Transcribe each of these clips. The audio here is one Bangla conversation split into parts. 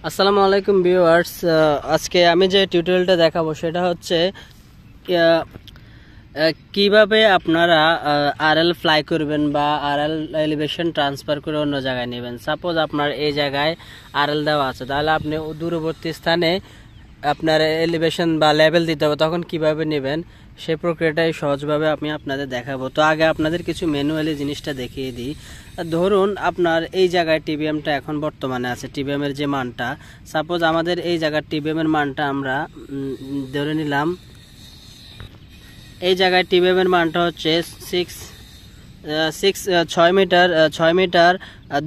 আসসালামু আলাইকুম ভিউয়ার্স, আজকে আমি যে টিউটোরিয়ালটা দেখাবো সেটা হচ্ছে কিভাবে আপনারা আরএল ফ্লাই করবেন বা আরএল এলিভেশন ট্রান্সফার করে অন্য জায়গায় নেবেন। সাপোজ আপনার এই জায়গায় আরএল দেওয়া আছে, তাহলে আপনি দূরবর্তী স্থানে আপনার এলিভেশন বা লেভেল দিতে হবে, তখন কিভাবে নেবেন সেই প্রক্রিয়াটাই সহজভাবে আমি আপনাদের দেখাবো। তো আগে আপনাদের কিছু ম্যানুয়ালি জিনিসটা দেখিয়ে দিই। ধরুন আপনার এই জায়গায় টিবিএমটা এখন বর্তমানে আছে, টিবিএম এর যে মানটা, সাপোজ আমাদের এই জায়গার টিবিএম এর মানটা আমরা ধরে নিলাম, এই জায়গায় টিবিএম এর মানটা হচ্ছে 6 মিটার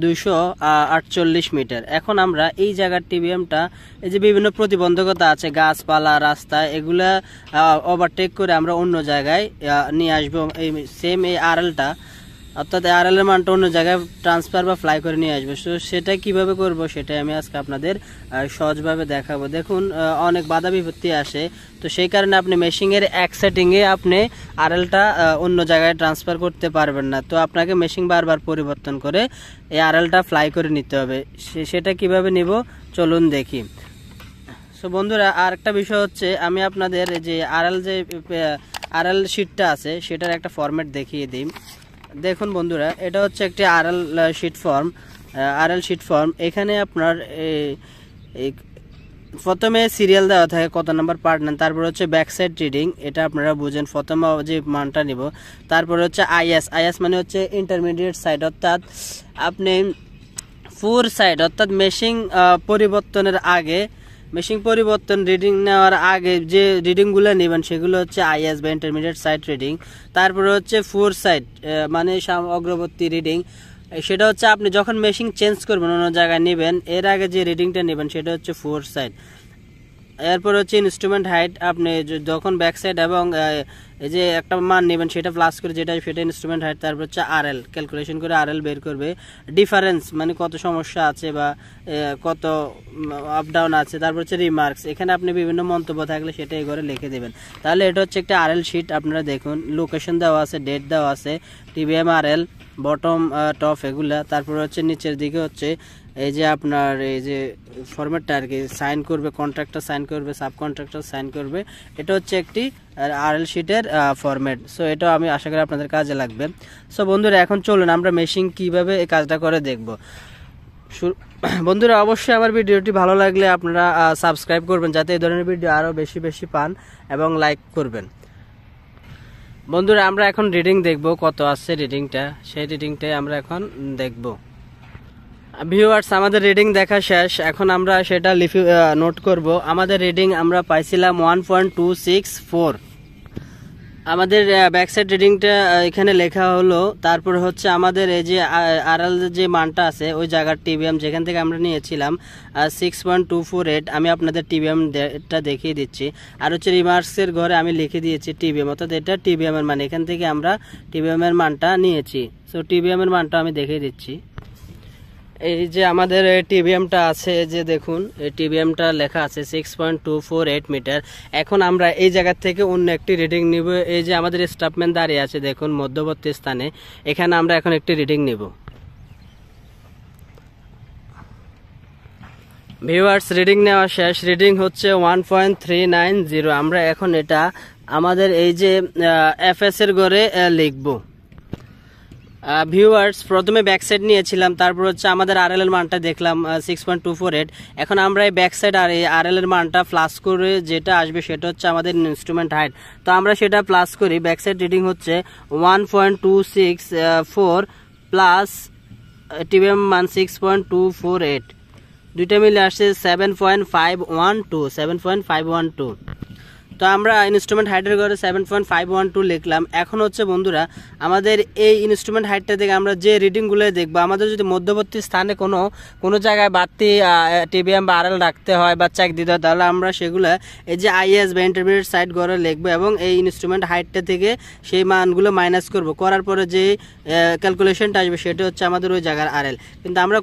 248 মিটার। এখন আমরা এই জায়গার টিবিএমটা, এই যে বিভিন্ন প্রতিবন্ধকতা আছে, গাছপালা, রাস্তা, এগুলা ওভারটেক করে আমরা অন্য জায়গায় নিয়ে আসবো। এই সেম এই আরএলটা, অর্থাৎ আরএল এর মানটা অন্য জায়গায় ট্রান্সফার বা ফ্লাই করে নিয়ে আসবো। সো সেটা কিভাবে করব সেটাই আমি আজকে আপনাদের সহজভাবে দেখাবো। দেখুন অনেক বাধা বিপত্তি আসে, তো সেই কারণে আপনি মেশিনের এক সেটিংয়ে আপনি আরএলটা অন্য জায়গায় ট্রান্সফার করতে পারবেন না। তো আপনাকে মেশিন বারবার পরিবর্তন করে এই আরএলটা ফ্লাই করে নিতে হবে। সেটা কিভাবে নিব চলুন দেখি। সো বন্ধুরা, আর একটা বিষয় হচ্ছে, আমি আপনাদের যে আরএল শিটটা আছে সেটার একটা ফরম্যাট দেখিয়ে দিই। দেখুন বন্ধুরা, এটা হচ্ছে একটি আরএল শিট ফর্ম। এখানে আপনার প্রথমে সিরিয়াল দেওয়া থাকে, কত নাম্বার পার্ট নেন, তারপর হচ্ছে ব্যাক সাইড রিডিং, এটা আপনারা বুঝেন, প্রথমে যে মানটা নিব। তারপর হচ্ছে আইএস মানে হচ্ছে ইন্টারমিডিয়েট সাইড, অর্থাৎ আপনি ফোর সাইড, অর্থাৎ মেশিন পরিবর্তন রিডিং নেওয়ার আগে যে রিডিংগুলো নেবেন সেগুলো হচ্ছে আইএস বা ইন্টারমিডিয়েট সাইড রিডিং। তারপরে হচ্ছে ফোর সাইড মানে অগ্রবর্তী রিডিং, সেটা হচ্ছে আপনি যখন মেশিন চেঞ্জ করবেন, অন্য জায়গায় নেবেন, এর আগে যে রিডিংটা নেবেন সেটা হচ্ছে ফোর সাইড। এরপর হচ্ছে ইনস্ট্রুমেন্ট হাইট, আপনি যখন ব্যাক সাইড এবং এই যে একটা মান নেবেন সেটা প্লাস করে সেটা ইনস্ট্রুমেন্ট হাইট। তারপর হচ্ছে আরএল ক্যালকুলেশন করে আরএল বের করবে, ডিফারেন্স মানে কত সমস্যা আছে বা কত আপ ডাউন আছে। তারপর হচ্ছে রিমার্কস, এখানে আপনি বিভিন্ন মন্তব্য থাকলে সেটা এই ঘরে লিখে দেবেন। তাহলে এটা হচ্ছে একটা আরএল শিট। আপনারা দেখুন লোকেশন দেওয়া আছে, ডেট দেওয়া আছে, টিবিএম আরএল, বটম টপ এগুলা। তারপর হচ্ছে নিচের দিকে হচ্ছে এই যে আপনার এই যে ফরম্যাটটা আর কি, সাইন করবে কন্ট্রাক্টর, সাইন করবে সাব কন্ট্রাক্টর, সাইন করবে। এটা হচ্ছে একটি আরএল শিটের ফরম্যাট। সো এটা আমি আশা করি আপনাদের কাজে লাগবে। সো বন্ধুরা, এখন চলুন আমরা মেশিন কিভাবে এই কাজটা করে দেখব। বন্ধুরা, অবশ্যই আমার ভিডিওটি ভালো লাগলে আপনারা সাবস্ক্রাইব করবেন, যাতে এই ধরনের ভিডিও আরও বেশি বেশি পান, এবং লাইক করবেন। বন্ধুরা, আমরা এখন রিডিং দেখব, কত আসছে রিডিংটা, সেই রিডিংটাই আমরা এখন দেখব। ভিউয়ার্স, আমাদের রিডিং দেখা শেষ, এখন আমরা সেটা নোট করব। আমাদের রিডিং আমরা পাইছিলাম 1.264। আমাদের ব্যাক সাইড রিডিংটা এখানে লেখা হলো। তারপর হচ্ছে আমাদের এই যে আরএল যে মানটা আছে ওই জায়গার টিবিএম যেখান থেকে আমরা নিয়েছিলাম 6.248, আমি আপনাদের টিবিএমটা দেখিয়ে দিচ্ছি। আর হচ্ছে রিমার্কসের ঘরে আমি লিখে দিয়েছি টিবিএম, অর্থাৎ এটা টিবিএম এর মান, এখান থেকে আমরা টিবিএম এর মানটা নিয়েছি। সো টিবিএম এর মানটা আমি দেখিয়ে দিচ্ছি। এই যে আমাদের টিবিএমটা আছে, যে দেখুন এই টিবিএমটা লেখা আছে 6.248 মিটার। এখন আমরা এই জায়গা থেকে অন্য একটি রিডিং নিব। এই যে আমাদের স্টাফম্যান দাঁড়িয়ে আছে দেখুন মধ্যবর্তী স্থানে, এখানে আমরা এখন একটি রিডিং নিব। ভিউয়ার্স, রিডিং নেওয়া শেষ, রিডিং হচ্ছে 1.390। আমরা এখন এটা আমাদের এই যে এফএস এর ঘরে লিখব। ভিউয়ার্স, প্রথমে ব্যাক সাইড নিয়েছিলাম, তারপর হচ্ছে আমাদের আরএল এর মানটা দেখলাম 6.248। এখন আমরা এই ব্যাক সাইড আর এই আরএল এর মানটা প্লাস করে যেটা আসবে সেটা হচ্ছে আমাদের ইনস্ট্রুমেন্ট হাইট। তো আমরা সেটা প্লাস করি। ব্যাক সাইড রিডিং হচ্ছে 1.264 প্লাস টিবিএম মান 6.248, দুইটা মিলে আসছে 7.512। তো আমরা ইনস্ট্রুমেন্ট হাইটের ঘরে 7.512 লিখলাম। এখন হচ্ছে বন্ধুরা, আমাদের এই ইনস্ট্রুমেন্ট হাইটটা থেকে আমরা যে রিডিংগুলো দেখবো, আমাদের যদি মধ্যবর্তী স্থানে কোনো জায়গায় বাড়তি টিবিএম বা আরএল রাখতে হয় বা চেক দিতে হয়, তাহলে আমরা সেগুলো এই যে আইএস বা ইন্টারমিডিয়েট সাইড ঘরে লিখবো, এবং এই ইনস্ট্রুমেন্ট হাইটটা থেকে সেই মানগুলো মাইনাস করব। করার পরে যে ক্যালকুলেশনটা আসবে সেটা হচ্ছে আমাদের ওই জায়গার আরএল। কিন্তু আমরা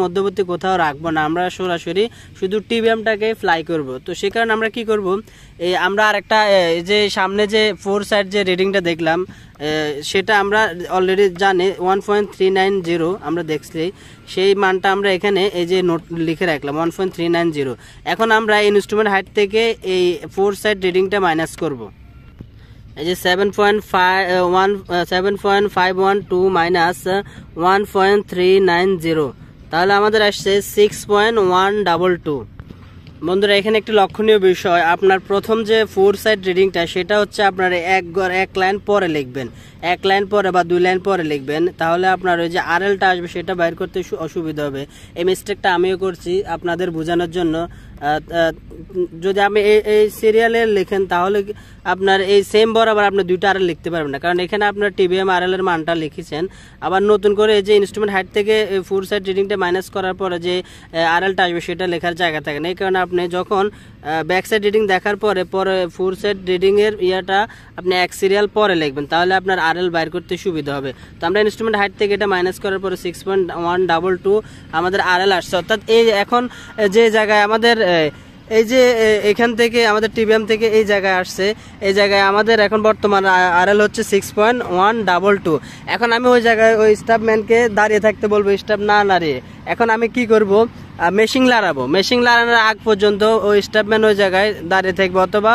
মধ্যবর্তী কোথাও রাখবো না, আমরা সরাসরি শুধু টিবিএমটাকে ফ্লাই করব। তো সে কারণে আমরা কি করব, আমরা আমরা আরেকটা এই যে সামনে যে 4 সাইড যে রিডিংটা দেখলাম সেটা আমরা অলরেডি জানি 1.390 আমরা দেখছি, সেই মানটা আমরা এখানে এই যে নোট লিখে রাখলাম 1.390। এখন আমরা ইনস্ট্রুমেন্ট হাইট থেকে এই 4 সাইড রিডিংটা মাইনাস করব। এই যে 7.512 মাইনাস 1.390, তাহলে আমাদের আসছে 6.122। বন্ধুরা এখানে একটি লক্ষণীয় বিষয়, আপনার প্রথম যে 4 সাইড রিডিংটা সেটা হচ্ছে আপনার এক লাইন পরে লিখবেন, 1 লাইন পরে বা 2 লাইন পরে লিখবেন, তাহলে আপনার ওই যে আরএলটা আসবে সেটা বাইর করতে অসুবিধা হবে। এই মিস্টেকটা আমিও করছি আপনাদের বোঝানোর জন্য। যদি আমি এই সিরিয়ালে লেখেন তাহলে আপনার এই সেম বরাবর আপনি 2টা আরএল লিখতে পারবেন না, কারণ এখানে আপনার টিবিএম আরএল এর মানটা লিখেছেন, আবার নতুন করে এই যে ইনস্ট্রুমেন্ট হাইট থেকে 4 সাইড রিডিংটা মাইনাস করার পরে যে আরএলটা আসবে সেটা লেখার জায়গা থাকে না। এই কারণে আপনি যখন ব্যাক সাইড রিডিং দেখার পরে 4 সাইড রিডিং এর ইয়াটা আপনি এক সিরিয়াল পরে লিখবেন, তাহলে আপনার আরএল বাইর করতে সুবিধা হবে। তো আমরা ইনস্ট্রুমেন্ট হাইট থেকে এটা মাইনাস করার পরে 6.122 আমাদের আরএল আসছে। অর্থাৎ এই এখন যে জায়গায় আমাদের এই যে এখান থেকে আমাদের টিবিএম থেকে এই জায়গায় আসছে, এই জায়গায় আমাদের এখন বর্তমান আরএল হচ্ছে 6.122। এখন আমি ওই জায়গায় ওই স্টাফম্যানকে দাঁড়িয়ে থাকতে বলবো, স্টাফ না দাঁড়িয়ে। এখন আমি কি করব, মেশিং লাগাবো, মেশিং লাগানোর আগ পর্যন্ত ওই স্টাফম্যান ওই জায়গায় দাঁড়িয়ে থাকবে, অথবা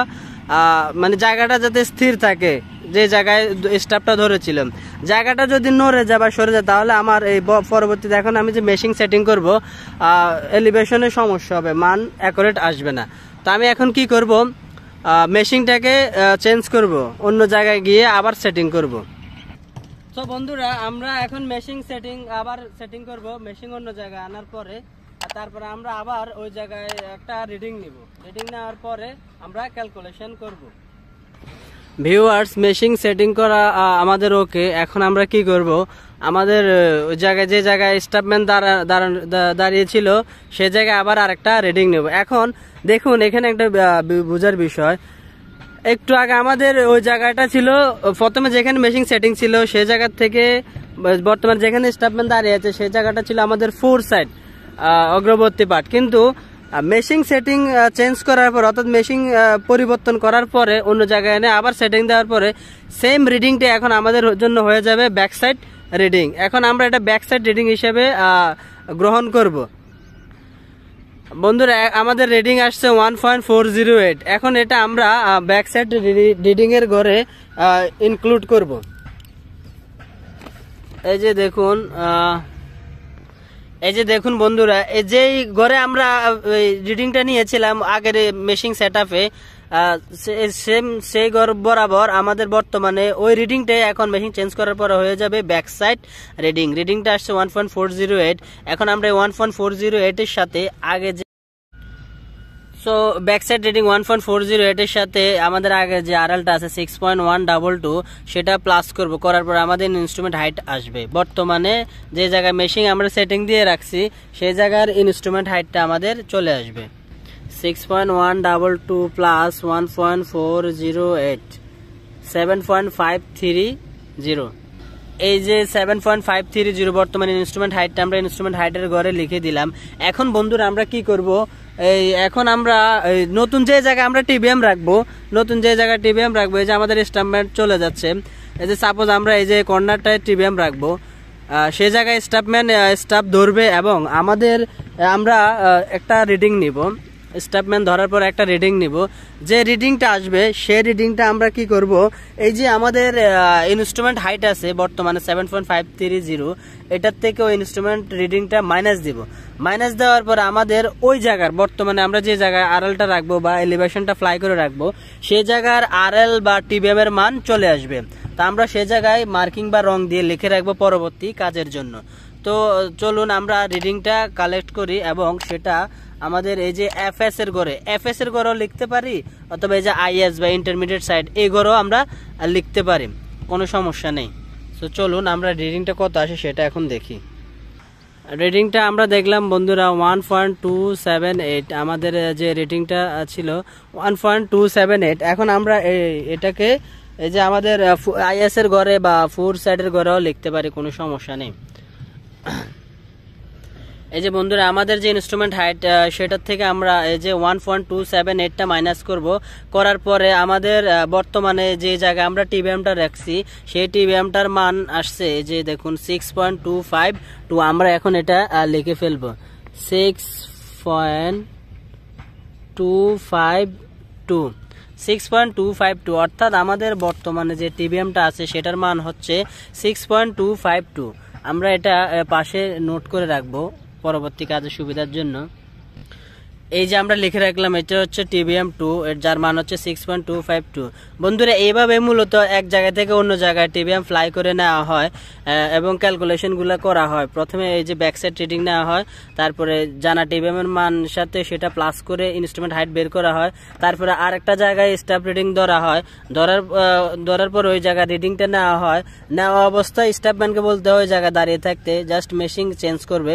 মানে জায়গাটা যাতে স্থির থাকে, যে জায়গায় স্টাফটা ধরেছিলাম জায়গাটা যদি নড়ে যায় বা সরে যায় তাহলে আমার এই পরবর্তীতে এখন আমি যে মেশিং সেটিং করব এলিভেশনের সমস্যা হবে, মান অ্যাকুরেট আসবে না। তো আমি এখন কি করব, মেশিংটাকে চেঞ্জ করব, অন্য জায়গায় গিয়ে আবার সেটিং করব। তো বন্ধুরা আমরা এখন মেশিং সেটিং আবার সেটিং করব, মেশিং অন্য জায়গায় আনার পরে তারপরে আমরা আবার ওই জায়গায় একটা রিডিং নিব, রিডিং নেওয়ার পরে আমরা ক্যালকুলেশন করব। ভিউয়ার্স মেশিং সেটিং করা আমাদের ওকে। এখন আমরা কি করব, আমাদের ওই জায়গায় যে জায়গায় স্টাফম্যান দাঁড়িয়েছিল সে জায়গায় আবার আরেকটা রিডিং নেব। এখন দেখুন এখানে একটা বোঝার বিষয়, একটু আগে আমাদের ওই জায়গাটা ছিল প্রথমে যেখানে মেশিং সেটিং ছিল সেই জায়গা থেকে বর্তমানে যেখানে স্টাফম্যান দাঁড়িয়ে আছে সেই জায়গাটা ছিল আমাদের 4 সাইড অগ্রবর্তী পার্ট, কিন্তু মেশিং সেটিং চেঞ্জ করার পর অর্থাৎ মেশিং পরিবর্তন করার পরে অন্য জায়গায় এনে আবার সেটিং দেওয়ার পরে সেম রিডিংটা এখন আমাদের জন্য হয়ে যাবে ব্যাক সাইড রিডিং। এখন আমরা এটা ব্যাক সাইড রিডিং হিসেবে গ্রহণ করব। বন্ধুরা আমাদের রিডিং আসছে 1.408। এখন এটা আমরা ব্যাক সাইড রিডিং এর ঘরে ইনক্লুড করব। এই যে দেখুন বন্ধুরা, এই যে ঘরে আমরা রিডিংটা নিয়েছিলাম আগের মেশিং সেটআপে, সেই ঘর বরাবর আমাদের বর্তমানে ওই রিডিংটাই এখন মেশিং চেঞ্জ করার পর হয়ে যাবে ব্যাক সাইড রিডিং। রিডিংটা আসছে 1.408। এখন আমরা 1.408 এর সাথে আগে যে ব্যাক সাইড রিডিং 1.408 এর সাথে আমাদের আগে যে আরএলটা আছে 6.122 সেটা প্লাস করব, করার পর আমাদের ইনস্ট্রুমেন্ট হাইট আসবে। বর্তমানে যে জায়গায় মেশিং আমরা সেটিং দিয়ে রাখছি সেই জায়গার ইনস্ট্রুমেন্ট হাইটটা আমাদের চলে আসবে 6.122 প্লাস 1.408 7.530। এই যে 7.530 বর্তমানে ইনস্ট্রুমেন্ট হাইটটা আমরা ইনস্ট্রুমেন্ট হাইটের ঘরে লিখে দিলাম। এখন বন্ধুরা আমরা কি করব, এখন আমরা নতুন যে জায়গায় আমরা টিবিএম রাখবো, নতুন যে জায়গায় টিবিএম রাখবো, এই যে আমাদের স্টাফম্যান চলে যাচ্ছে, এই যে সাপোজ আমরা এই যে কর্নারটায় টিবিএম রাখবো, সেই জায়গায় স্টাফ ধরবে এবং আমরা একটা রিডিং নিব, স্টাফম্যান ধরার পর একটা রিডিং নিব। যে রিডিংটা আসবে সেই রিডিংটা আমরা কি করব, এই যে আমাদের ইনস্ট্রুমেন্ট হাইট আছে বর্তমানে 7.530, এটার থেকে ওই ইনস্ট্রুমেন্ট রিডিংটা মাইনাস দিব। মাইনাস দেওয়ার পর আমাদের ওই জায়গার বর্তমানে আমরা যে জায়গায় আরএলটা রাখবো বা এলিভেশনটা ফ্লাই করে রাখবো সেই জায়গার আরএল বা টিবিএম এর মান চলে আসবে। তা আমরা সেই জায়গায় মার্কিং বা রং দিয়ে লিখে রাখবো পরবর্তী কাজের জন্য। তো চলুন আমরা রিডিংটা কালেক্ট করি এবং সেটা আমাদের এই যে এফএস এর ঘরেও লিখতে পারি, অথবা এই যে আইএস বা ইন্টারমিডিয়েট সাইড এই ঘরেও আমরা লিখতে পারি, কোনো সমস্যা নেই। তো চলুন আমরা রিডিংটা কত আসে সেটা এখন দেখি। রিডিংটা আমরা দেখলাম বন্ধুরা 1.278, আমাদের যে রিডিংটা ছিল 1.278। এখন আমরা এটাকে এই যে আমাদের আইএস এর ঘরে বা 4 সাইডের ঘরেও লিখতে পারি, কোনো সমস্যা নেই। এই যে বন্ধুরা আমাদের যে ইনস্ট্রুমেন্ট হাইট সেটার থেকে আমরা এই যে 1.278টা মাইনাস করব, করার পরে আমাদের বর্তমানে যে জায়গায় আমরা টিবিএমটা রাখছি সেই টিবিএমটার মান আসছে এই যে দেখুন 6.252। আমরা এখন এটা লিখে ফেলবো 6.252 অর্থাৎ আমাদের বর্তমানে যে টিবিএমটা আছে সেটার মান হচ্ছে 6.252। আমরা এটা পাশে নোট করে রাখবো পরবর্তী কাজের সুবিধার জন্য। এই যে আমরা লিখে রাখলাম এটা হচ্ছে TBM2, এর যার মান হচ্ছে 6.252। বন্ধুরা এইভাবে মূলত এক জায়গা থেকে অন্য জায়গায় TBM ফ্লাই করে নেওয়া হয় এবং ক্যালকুলেশনগুলো করা হয়। প্রথমে এই যে ব্যাক সাইড রিডিং নেওয়া হয়, তারপরে জানা TBM এর মান সাথে সেটা প্লাস করে ইনস্ট্রুমেন্ট হাইট বের করা হয়, তারপরে আরেকটা জায়গায় স্টাফ রিডিং ধরা হয়, ধরার পর ওই জায়গায় রিডিংটা নেওয়া হয়। নেওয়া অবস্থায় স্টাফ ম্যানকে বলতে হয় ওই জায়গায় দাঁড়িয়ে থাকতে, জাস্ট মেশিং চেঞ্জ করবে,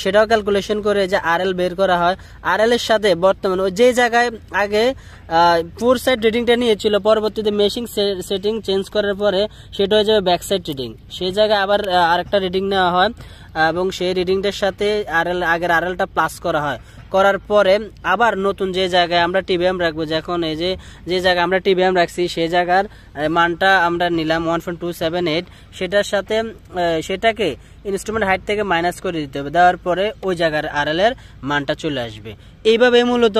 সেটাও ক্যালকুলেশন করে যে আরএল বের করা হয়। আরএল এর সাথে বর্তমানে যে জায়গায় আগে ফোর সাইড রিডিংটা নিয়েছিল, পরবর্তীতে মেশিং সেটিং চেঞ্জ করার পরে সেটা হয়ে যাবে ব্যাক সাইড রিডিং, সেই জায়গায় আবার আরেকটা রিডিং নেওয়া হয় এবং সেই রিডিংটার সাথে আগের আরএলটা প্লাস করা হয়। করার পরে আবার নতুন যে জায়গায় আমরা টিবিএম রাখবো, যখন এই যে জায়গায় আমরা টিবিএম রাখছি সেই জায়গার মানটা আমরা নিলাম 1.278, সেটার সাথে সেটাকে ইনস্ট্রুমেন্ট হাইট থেকে মাইনাস করে দিতে হবে, দেওয়ার পরে ওই জায়গার আরএল এর মানটা চলে আসবে। এইভাবে মূলত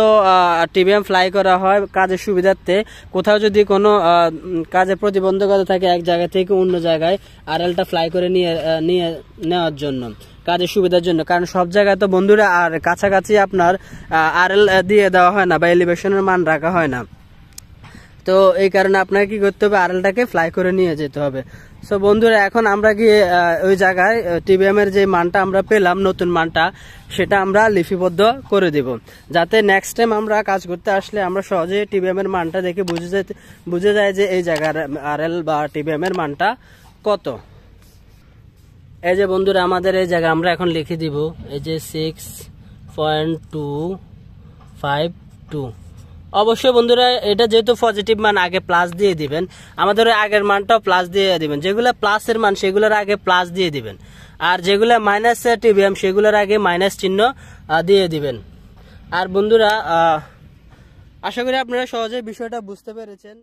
টিবিএম ফ্লাই করা হয় কাজের সুবিধার্থে। কোথাও যদি কোনো কাজে প্রতিবন্ধকতা থাকে এক জায়গা থেকে অন্য জায়গায় আরএলটা ফ্লাই করে নেওয়ার জন্য, কাজের সুবিধার জন্য। কারণ সব জায়গায় তো বন্ধুরা আর কাছাকাছি আপনার আরএল দিয়ে দেওয়া হয় না বা এলিভেশনের মান রাখা হয় না, তো এই কারণে আপনাকে কি করতে হবে, আরএলটাকে ফ্লাই করে নিয়ে যেতে হবে। সো বন্ধুরা এখন আমরা গিয়ে ওই জায়গায় টিবিএম এর যে মানটা আমরা পেলাম, নতুন মানটা, সেটা আমরা লিপিবদ্ধ করে দেব, যাতে নেক্সট টাইম আমরা কাজ করতে আসলে আমরা সহজে টিবিএম এর মানটা দেখে বুঝে যায় যে এই জায়গার আরএল বা টিবিএম এর মানটা কত। এই যে বন্ধুরা আমাদের এই জায়গা আমরা এখন লিখে দিব এই যে 6.252। অবশ্যই বন্ধুরা এটা যেহেতু পজিটিভ মান আগে প্লাস দিয়ে দিবেন, আমাদের আগের মানটাও প্লাস দিয়ে দিবেন। যেগুলো প্লাসের মান সেগুলোর আগে প্লাস দিয়ে দিবেন, আর যেগুলো মাইনাস টিবিএম সেগুলোর আগে মাইনাস চিহ্ন দিয়ে দিবেন। আর বন্ধুরা আশা করি আপনারা সহজে বিষয়টা বুঝতে পেরেছেন।